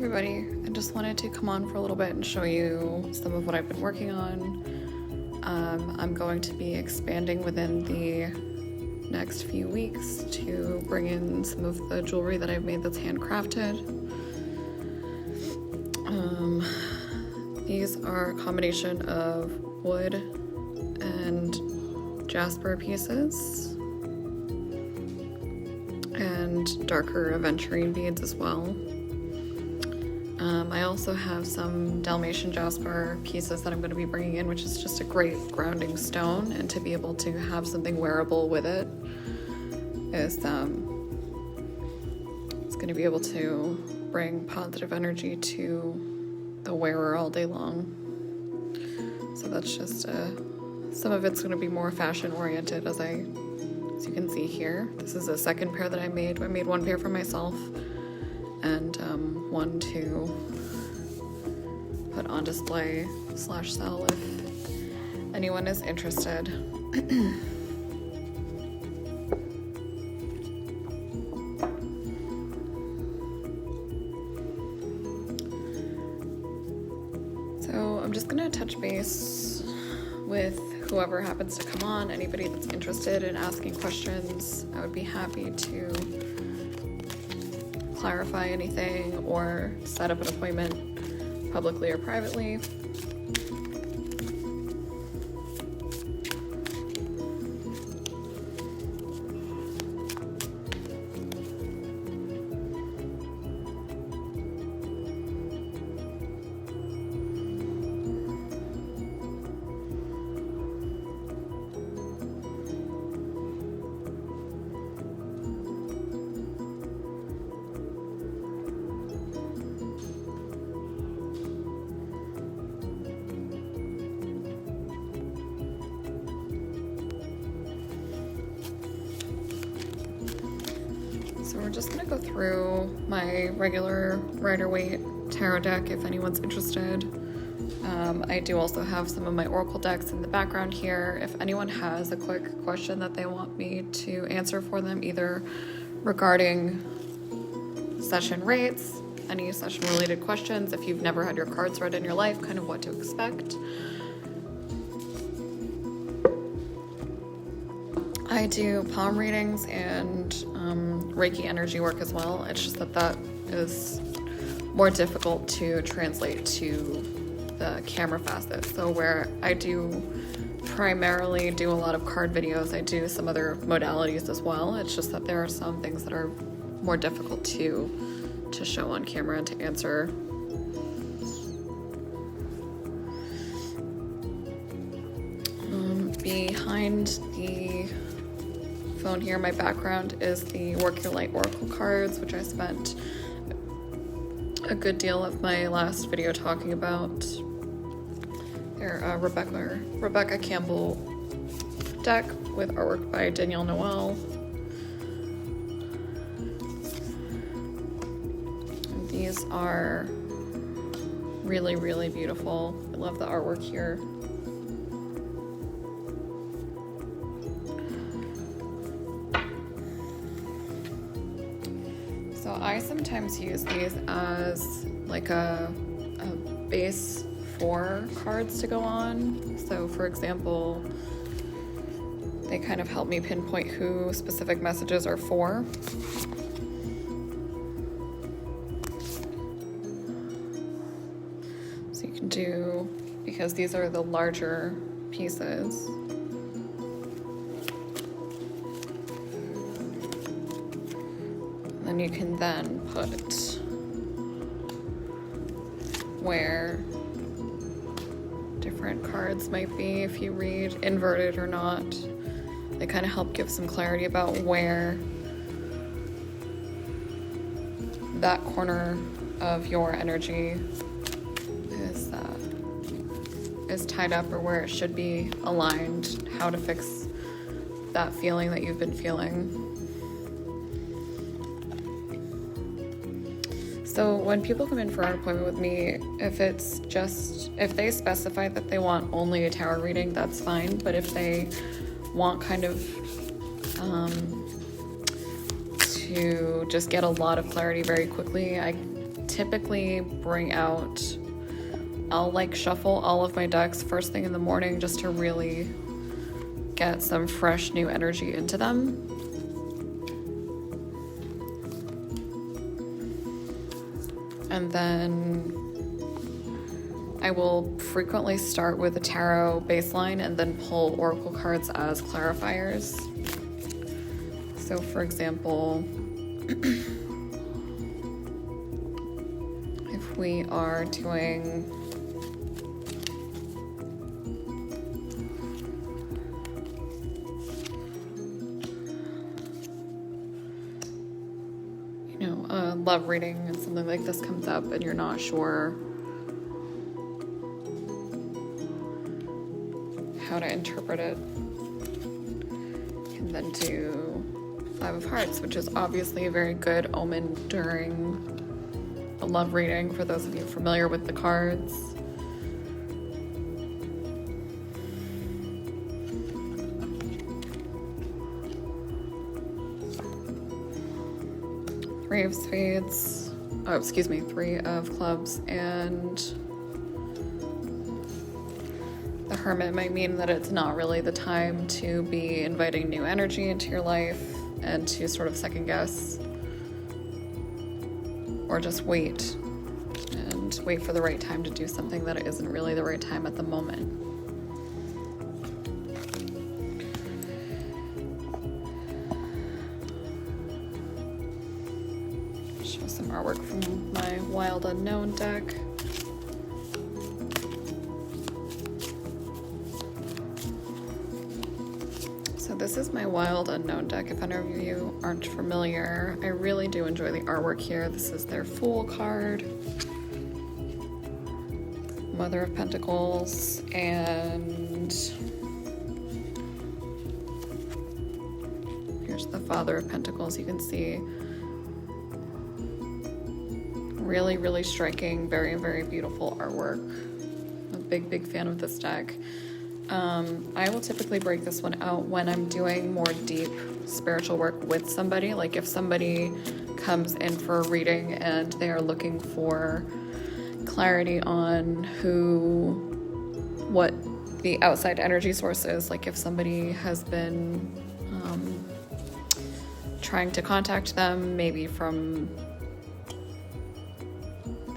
everybody, I just wanted to come on for a little bit and show you some of what I've been working on. I'm going to be expanding within the next few weeks to bring in some of the jewelry that I've made that's handcrafted. These are a combination of wood and jasper pieces and darker aventurine beads as well. I also have some Dalmatian jasper pieces that I'm going to be bringing in, which is just a great grounding stone, and to be able to have something wearable with it is it's going to be able to bring positive energy to the wearer all day long. So that's just some of it's going to be more fashion oriented, as you can see here. This is a second pair that I made. I made one pair for myself and one to put on display / sell if anyone is interested. So I'm just gonna touch base with whoever happens to come on, anybody that's interested in asking questions. I would be happy to clarify anything or set up an appointment publicly or privately. So we're just gonna go through my regular Rider-Waite tarot deck if anyone's interested. I do also have some of my oracle decks in the background here. If anyone has a quick question that they want me to answer for them, either regarding session rates, any session related questions, if you've never had your cards read in your life, kind of what to expect. I do palm readings and Reiki energy work as well. It's just that is more difficult to translate to the camera facet. So where I do primarily do a lot of card videos, I do some other modalities as well. It's just that there are some things that are more difficult to show on camera and to answer. Behind the phone here, my background is the Work Your Light Oracle cards, which I spent a good deal of my last video talking about. They're Rebecca Campbell deck with artwork by Danielle Noel. And these are really, really beautiful. I love the artwork here. So I sometimes use these as like a base for cards to go on. So for example, they kind of help me pinpoint who specific messages are for. So you can do, because these are the larger pieces, and you can then put where different cards might be, if you read inverted or not. They kind of help give some clarity about where that corner of your energy is tied up, or where it should be aligned, how to fix that feeling that you've been feeling. So when people come in for an appointment with me, if they specify that they want only a tarot reading, that's fine. But if they want kind of to just get a lot of clarity very quickly, I typically bring out, I'll like shuffle all of my decks first thing in the morning just to really get some fresh new energy into them. And then I will frequently start with a tarot baseline and then pull oracle cards as clarifiers. So for example, if we are doing a love reading and something like this comes up and you're not sure how to interpret it, you can then do Five of Hearts, which is obviously a very good omen during a love reading for those of you familiar with the cards. Three of Spades, Three of Clubs, and the Hermit might mean that it's not really the time to be inviting new energy into your life and to sort of second guess or just wait for the right time to do something that isn't really the right time at the moment. Show some artwork from my Wild Unknown deck. So this is my Wild Unknown deck. If any of you aren't familiar, I really do enjoy the artwork here. This is their Fool card, Mother of Pentacles, and here's the Father of Pentacles. You can see really, really striking, very, very beautiful artwork. I'm a big, big fan of this deck. I will typically break this one out when I'm doing more deep spiritual work with somebody. Like if somebody comes in for a reading and they are looking for clarity on what the outside energy source is. Like if somebody has been trying to contact them, maybe from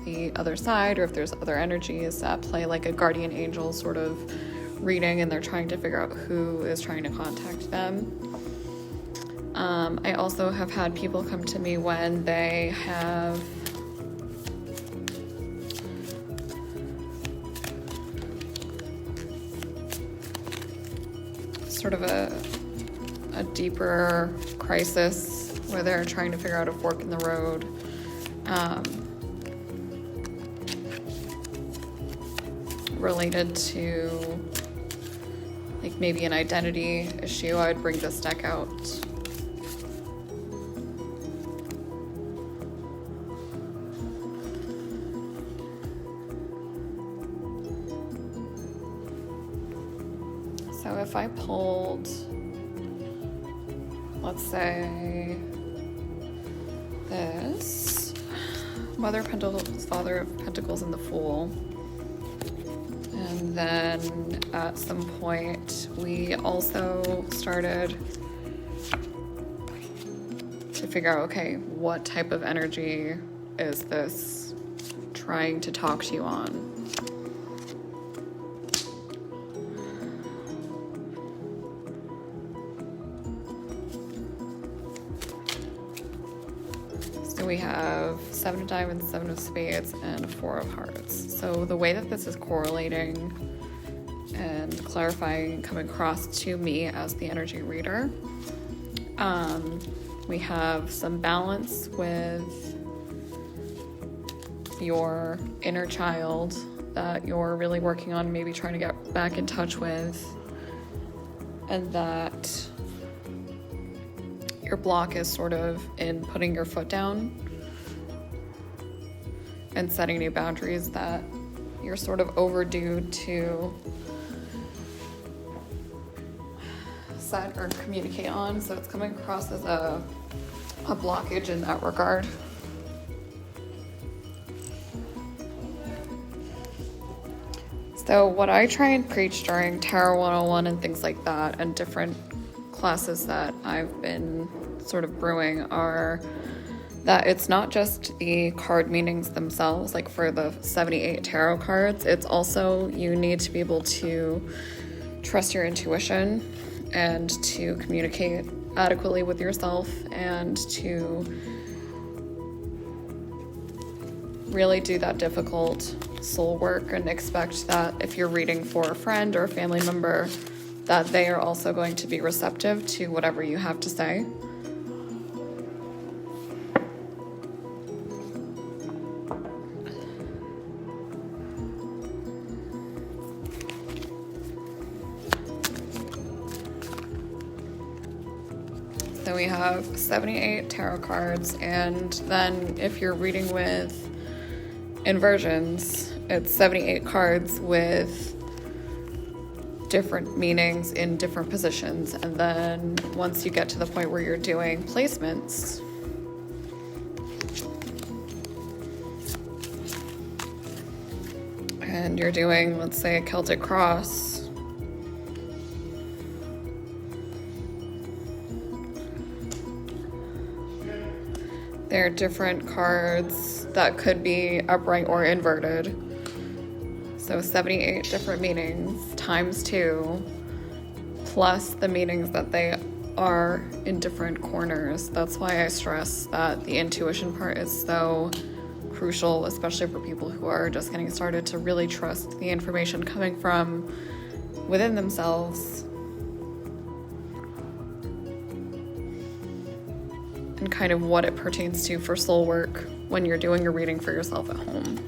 the other side, or if there's other energies at play, like a guardian angel sort of reading, and they're trying to figure out who is trying to contact them. I also have had people come to me when they have sort of a deeper crisis where they're trying to figure out a fork in the road. Related to like maybe an identity issue, I would bring this deck out. So if I pulled, let's say this, Mother of Pentacles, Father of Pentacles, and the Fool. And then at some point, we also started to figure out, okay, what type of energy is this trying to talk to you on? So we have Seven of Diamonds, Seven of Spades, and Four of Hearts. So the way that this is correlating and clarifying, coming across to me as the energy reader, we have some balance with your inner child that you're really working on, maybe trying to get back in touch with, and that your block is sort of in putting your foot down and setting new boundaries that you're sort of overdue to set or communicate on. So it's coming across as a blockage in that regard. So what I try and preach during Tarot 101 and things like that, and different classes that I've been sort of brewing, are that it's not just the card meanings themselves, like for the 78 tarot cards, it's also you need to be able to trust your intuition and to communicate adequately with yourself and to really do that difficult soul work and expect that if you're reading for a friend or a family member, that they are also going to be receptive to whatever you have to say. So we have 78 tarot cards, and then if you're reading with inversions, it's 78 cards with different meanings in different positions. And then once you get to the point where you're doing placements, and you're doing, let's say, a Celtic cross, there are different cards that could be upright or inverted. So 78 different meanings times 2, plus the meanings that they are in different corners. That's why I stress that the intuition part is so crucial, especially for people who are just getting started, to really trust the information coming from within themselves and kind of what it pertains to for soul work when you're doing your reading for yourself at home.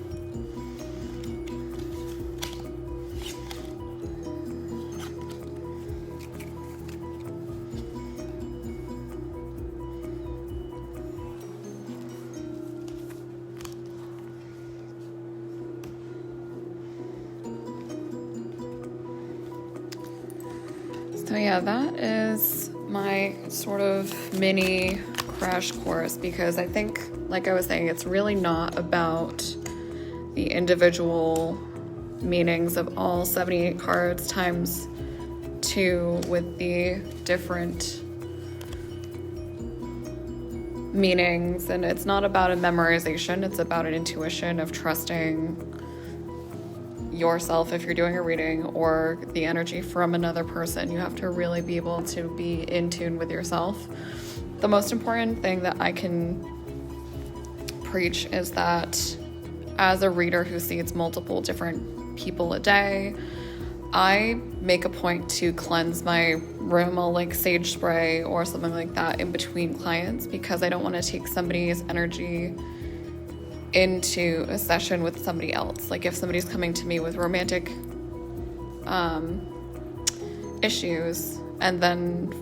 So yeah, that is my sort of mini crash course, because I think, like I was saying, it's really not about the individual meanings of all 78 cards times 2 with the different meanings, and it's not about a memorization, it's about an intuition of trusting yourself if you're doing a reading, or the energy from another person. You have to really be able to be in tune with yourself. The most important thing that I can preach is that as a reader who sees multiple different people a day, I make a point to cleanse my room. I'll like sage spray or something like that in between clients, because I don't want to take somebody's energy into a session with somebody else. Like if somebody's coming to me with romantic issues, and then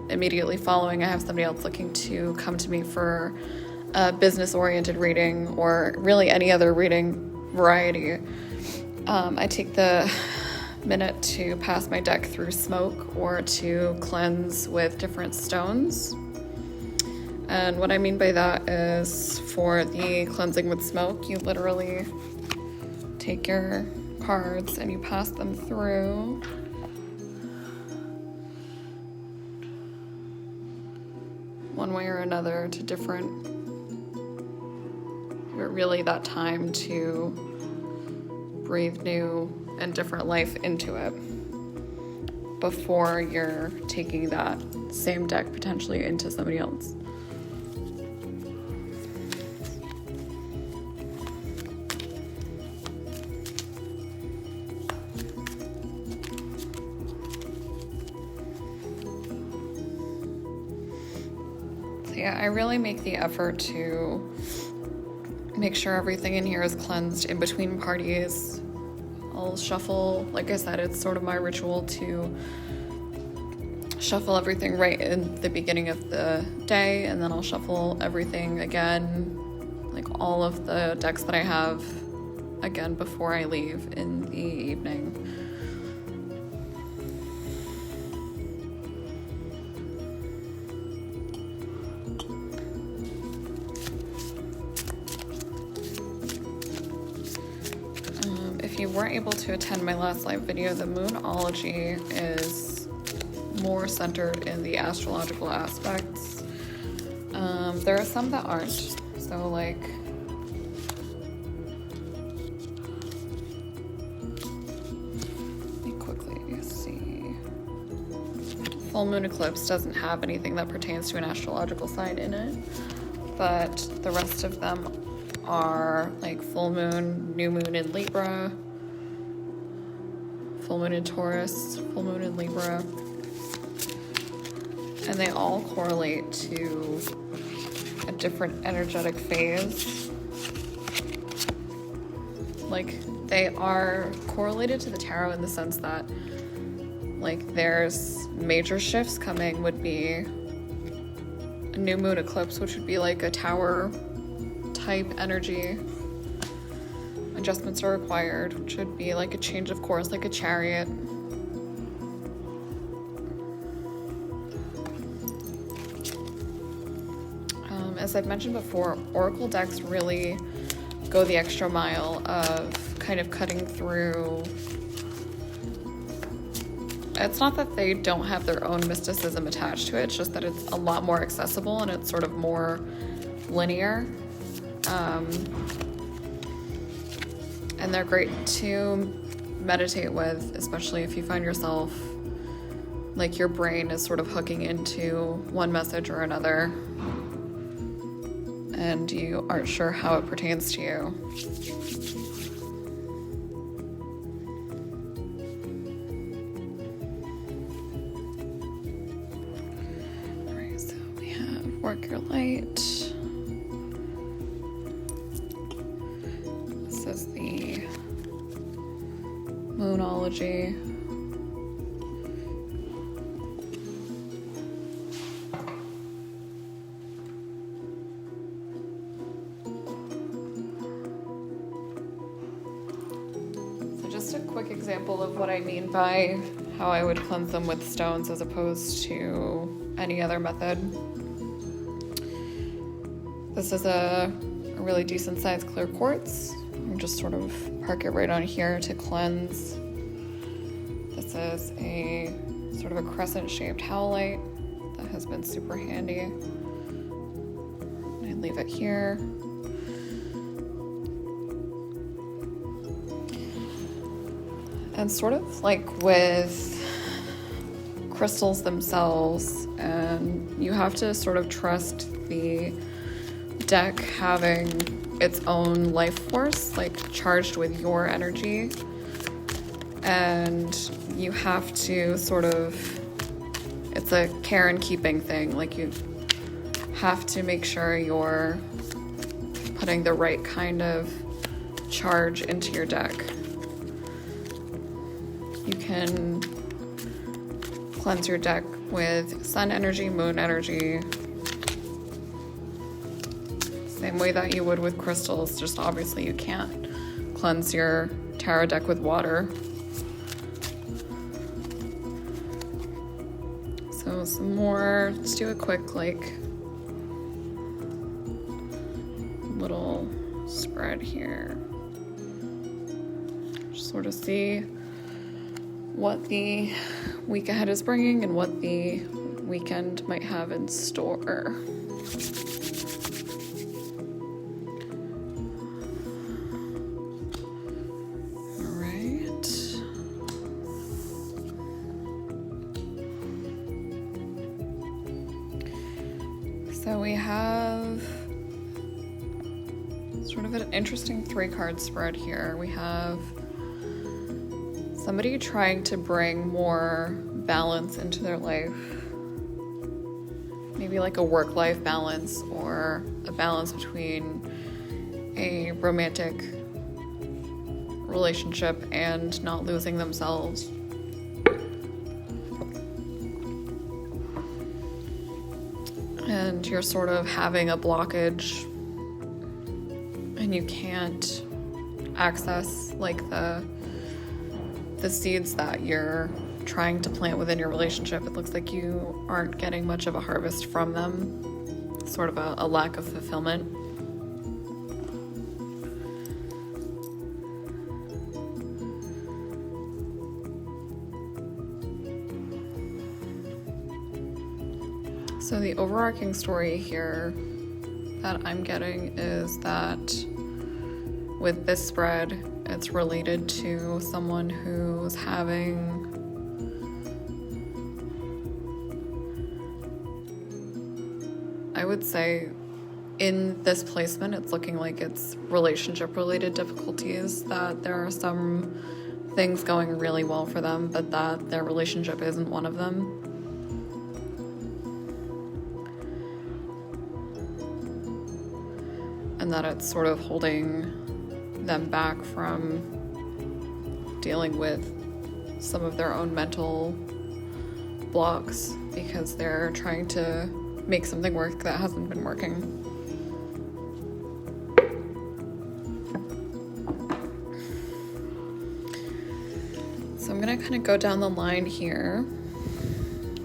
immediately following I have somebody else looking to come to me for a business-oriented reading, or really any other reading variety, I take the minute to pass my deck through smoke or to cleanse with different stones. And what I mean by that is, for the cleansing with smoke, you literally take your cards and you pass them through one way or another to different, really that time to breathe new and different life into it before you're taking that same deck potentially into somebody else. Yeah, I really make the effort to make sure everything in here is cleansed in between parties. I'll shuffle, like I said, it's sort of my ritual to shuffle everything right in the beginning of the day, and then I'll shuffle everything again, like all of the decks that I have, again before I leave in the evening. If you you weren't able to attend my last live video, the Moonology is more centered in the astrological aspects. There are some that aren't. So like, let me quickly see. Full moon eclipse doesn't have anything that pertains to an astrological sign in it, but the rest of them are like full moon, new moon in Libra, full moon in Taurus, full moon in Libra, and they all correlate to a different energetic phase. Like, they are correlated to the tarot in the sense that, like, there's major shifts coming would be a new moon eclipse, which would be like a tower type energy. Adjustments are required, which would be like a change of course, like a chariot. As I've mentioned before, oracle decks really go the extra mile of kind of cutting through. It's not that they don't have their own mysticism attached to it, it's just that it's a lot more accessible and it's sort of more linear. And they're great to meditate with, especially if you find yourself like your brain is sort of hooking into one message or another and you aren't sure how it pertains to you. All right, so we have Work Your Light. This is the Moonology. Just a quick example of what I mean by how I would cleanse them with stones as opposed to any other method. This is a really decent sized clear quartz. I'll just sort of park it right on here to cleanse. This is a sort of a crescent shaped howlite that has been super handy. I leave it here. And sort of like with crystals themselves, and you have to sort of trust the deck having its own life force, like charged with your energy. And you have to sort of, it's a care and keeping thing. Like you have to make sure you're putting the right kind of charge into your deck. You can cleanse your deck with sun energy, moon energy, same way that you would with crystals, just obviously you can't cleanse your tarot deck with water. So some more, let's do a quick like little spread here. Just sort of see what the week ahead is bringing and what the weekend might have in store. All right. So we have sort of an interesting 3-card spread here. We have somebody trying to bring more balance into their life. Maybe like a work-life balance or a balance between a romantic relationship and not losing themselves. And you're sort of having a blockage and you can't access like the seeds that you're trying to plant within your relationship. It looks like you aren't getting much of a harvest from them, sort of a lack of fulfillment. So the overarching story here that I'm getting is that with this spread, it's related to someone who's having I would say in this placement, it's looking like it's relationship-related difficulties, that there are some things going really well for them, but that their relationship isn't one of them. And that it's sort of holding them back from dealing with some of their own mental blocks because they're trying to make something work that hasn't been working. So I'm gonna kind of go down the line here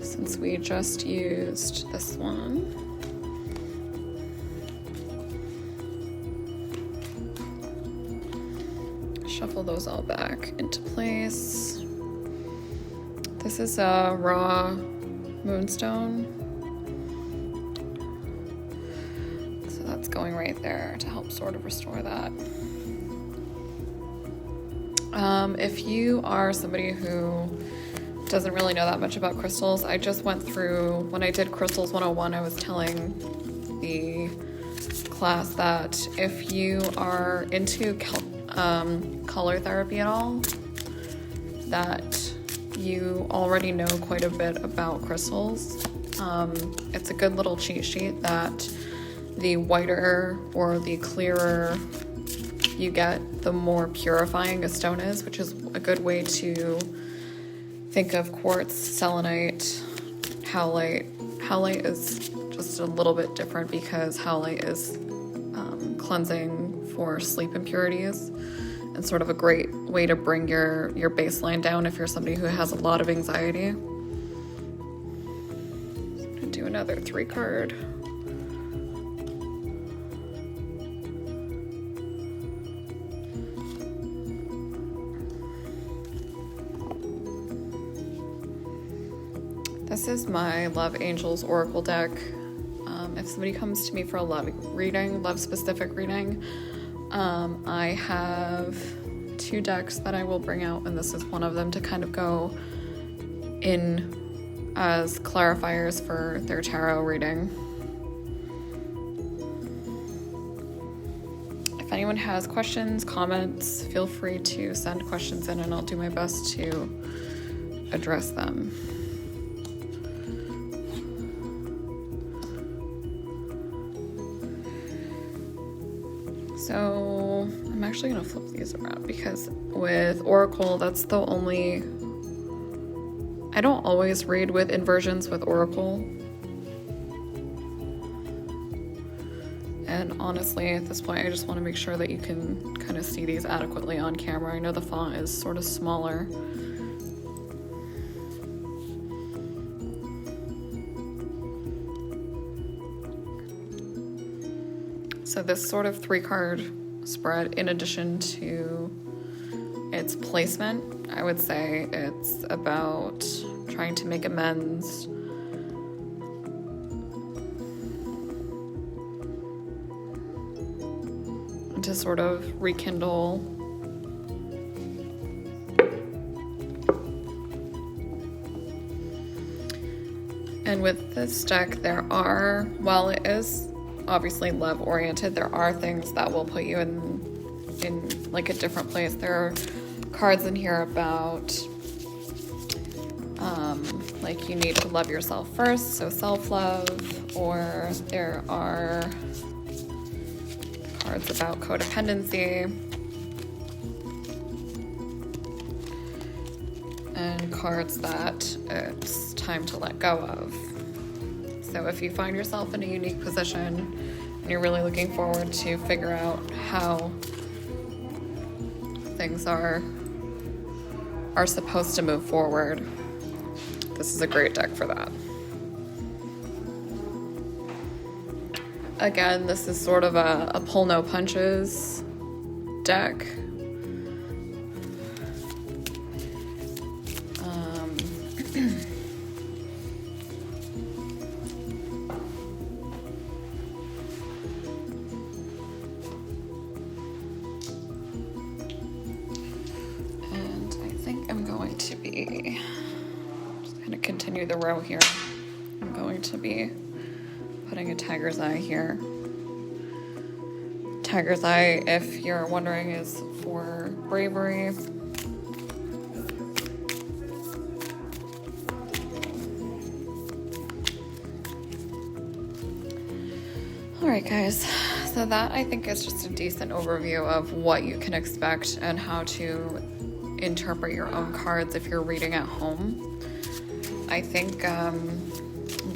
since we just used this one. Shuffle those all back into place. This is a raw moonstone. So that's going right there to help sort of restore that. If you are somebody who doesn't really know that much about crystals, I just went through, when I did Crystals 101, I was telling the class that if you are into color therapy at all, that you already know quite a bit about crystals. It's a good little cheat sheet that the whiter or the clearer you get, the more purifying a stone is, which is a good way to think of quartz, selenite, howlite. Howlite is just a little bit different because howlite is cleansing for sleep impurities and sort of a great way to bring your baseline down if you're somebody who has a lot of anxiety. So I'm gonna do another 3-card. This is my Love Angels Oracle deck. If somebody comes to me for a love reading, love specific reading, I have 2 decks that I will bring out, and this is one of them to kind of go in as clarifiers for their tarot reading. If anyone has questions, comments, feel free to send questions in and I'll do my best to address them. So I'm actually going to flip these around because with Oracle, that's the only... I don't always read with inversions with Oracle. And honestly, at this point, I just want to make sure that you can kind of see these adequately on camera. I know the font is sort of smaller. So this sort of 3-card spread, in addition to its placement, I would say it's about trying to make amends and to sort of rekindle and with this deck there are, while it is obviously love oriented, there are things that will put you in like a different place. There are cards in here about like you need to love yourself first, so self-love, or there are cards about codependency and cards that it's time to let go of. So if you find yourself in a unique position and you're really looking forward to figure out how things are supposed to move forward, this is a great deck for that. Again, this is sort of a pull no punches deck. going to be just going to continue the row here. I'm going to be putting a tiger's eye here. Tiger's eye, if you're wondering, is for bravery. Alright guys, so that I think is just a decent overview of what you can expect and how to interpret your own cards if you're reading at home. I think I'm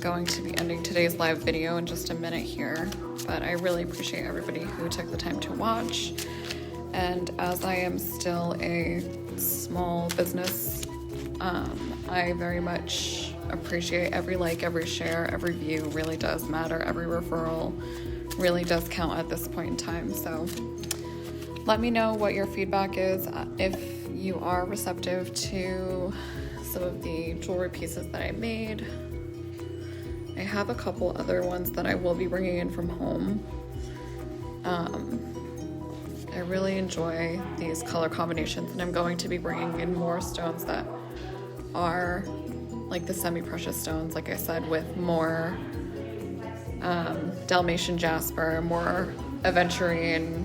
going to be ending today's live video in just a minute here, but I really appreciate everybody who took the time to watch. And as I am still a small business, I very much appreciate every like, every share, every view really does matter. Every referral really does count at this point in time. So let me know what your feedback is. If you are receptive to some of the jewelry pieces that I made. I have a couple other ones that I will be bringing in from home. I really enjoy these color combinations, and I'm going to be bringing in more stones that are like the semi-precious stones, like I said, with more Dalmatian jasper, more aventurine,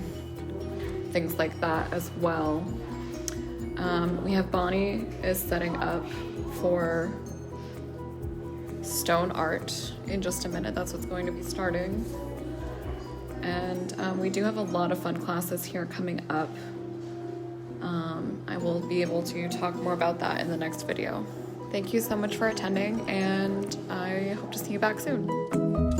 things like that as well. We have Bonnie is setting up for stone art in just a minute. That's what's going to be starting. And we do have a lot of fun classes here coming up. I will be able to talk more about that in the next video. Thank you so much for attending, and I hope to see you back soon.